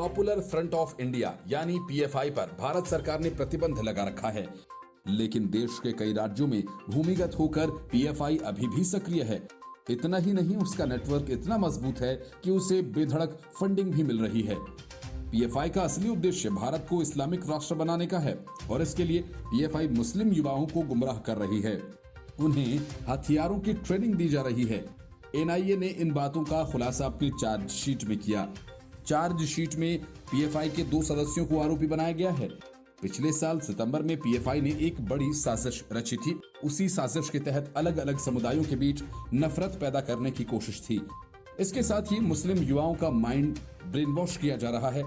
Popular front of India यानी PFI पर भारत सरकार ने प्रतिबंध लगा रखा है, लेकिन देश के कई राज्यों में भूमिगत होकर पीएफआई अभी भी सक्रिय है। इतना ही नहीं, उसका नेटवर्क इतना मजबूत है कि उसे बेधड़क फंडिंग भी मिल रही है। पीएफआई का असली उद्देश्य भारत को इस्लामिक राष्ट्र बनाने का है और इसके लिए पीएफआई मुस्लिम युवाओं को गुमराह कर रही है। उन्हें हथियारों की ट्रेनिंग दी जा रही है। एनआईए ने इन बातों का खुलासा अपनी चार्जशीट में किया। चार्जशीट में पीएफआई के 2 सदस्यों को आरोपी बनाया गया है। पिछले साल सितंबर में पीएफआई ने एक बड़ी साजिश रची थी। उसी साजिश के तहत अलग अलग समुदायों के बीच नफरत पैदा करने की कोशिश थी। इसके साथ ही मुस्लिम युवाओं का माइंड ब्रेन वॉश किया जा रहा है,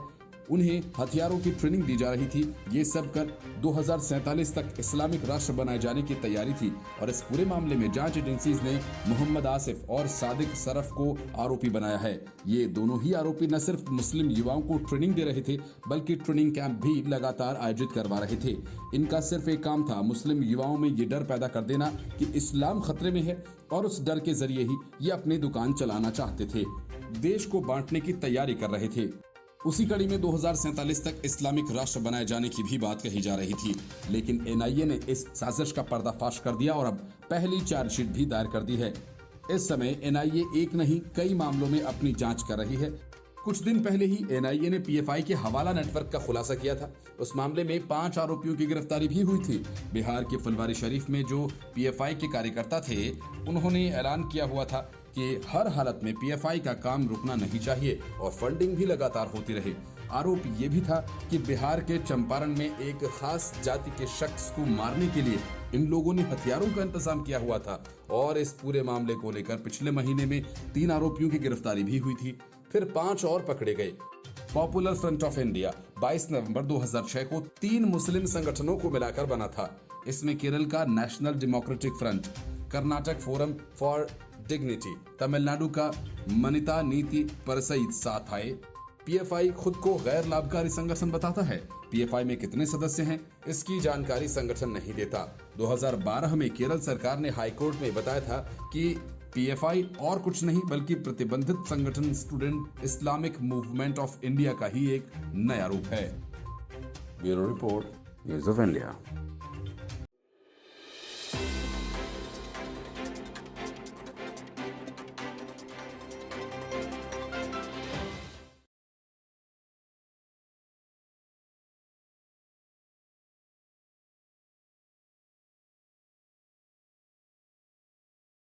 उन्हें हथियारों की ट्रेनिंग दी जा रही थी। ये सब कर 2047 तक इस्लामिक राष्ट्र बनाए जाने की तैयारी थी और इस पूरे मामले में जांच एजेंसीज ने मोहम्मद आसिफ और सादिक सरफ को आरोपी बनाया है। ये दोनों ही आरोपी न सिर्फ मुस्लिम युवाओं को ट्रेनिंग दे रहे थे, बल्कि ट्रेनिंग कैंप भी लगातार आयोजित करवा रहे थे। इनका सिर्फ एक काम था, मुस्लिम युवाओं में ये डर पैदा कर देना कि इस्लाम खतरे में है और उस डर के जरिए ही ये अपनी दुकान चलाना चाहते थे, देश को बांटने की तैयारी कर रहे थे। उसी कड़ी में 2047 तक इस्लामिक राष्ट्र बनाए जाने की भी बात कही जा रही थी, लेकिन एनआईए ने इस साजिश का पर्दाफाश कर दिया और अब पहली चार्जशीट भी दायर कर दी है। इस समय एनआईए एक नहीं कई मामलों में अपनी जांच कर रही है। कुछ दिन पहले ही एनआईए ने पीएफआई के हवाला नेटवर्क का खुलासा किया था। उस मामले में 5 आरोपियों की गिरफ्तारी भी हुई थी। बिहार के फुलवारी शरीफ में जो पीएफआई के कार्यकर्ता थे, उन्होंने ऐलान किया हुआ था कि हर हालत में पीएफआई का काम रुकना नहीं चाहिए और फंडिंग भी लगातार होती रहे। आरोप ये भी था कि बिहार के चंपारण में एक खास जाति के शख्स को मारने के लिए इन लोगों ने हथियारों का इंतजाम किया हुआ था और इस पूरे मामले को लेकर पिछले महीने में 3 आरोपियों की गिरफ्तारी भी हुई थी। फिर 5 और पकड़े गए। पॉपुलर फ्रंट ऑफ इंडिया 22 नवंबर 2006 को 3 मुस्लिम संगठनों को मिलाकर बना था। इसमें केरल का national democratic front, Karnataka forum for dignity, Tamil Nadu का मनिता नीति परिषद साथ आए। पीएफआई खुद को गैर लाभकारी संगठन बताता है। पीएफआई में कितने सदस्य हैं, इसकी जानकारी संगठन नहीं देता। 2012 में केरल सरकार ने हाईकोर्ट में बताया था कि पीएफआई और कुछ नहीं बल्कि प्रतिबंधित संगठन student Islamic movement of India का ही एक नया रूप है। Bureau report, news of India.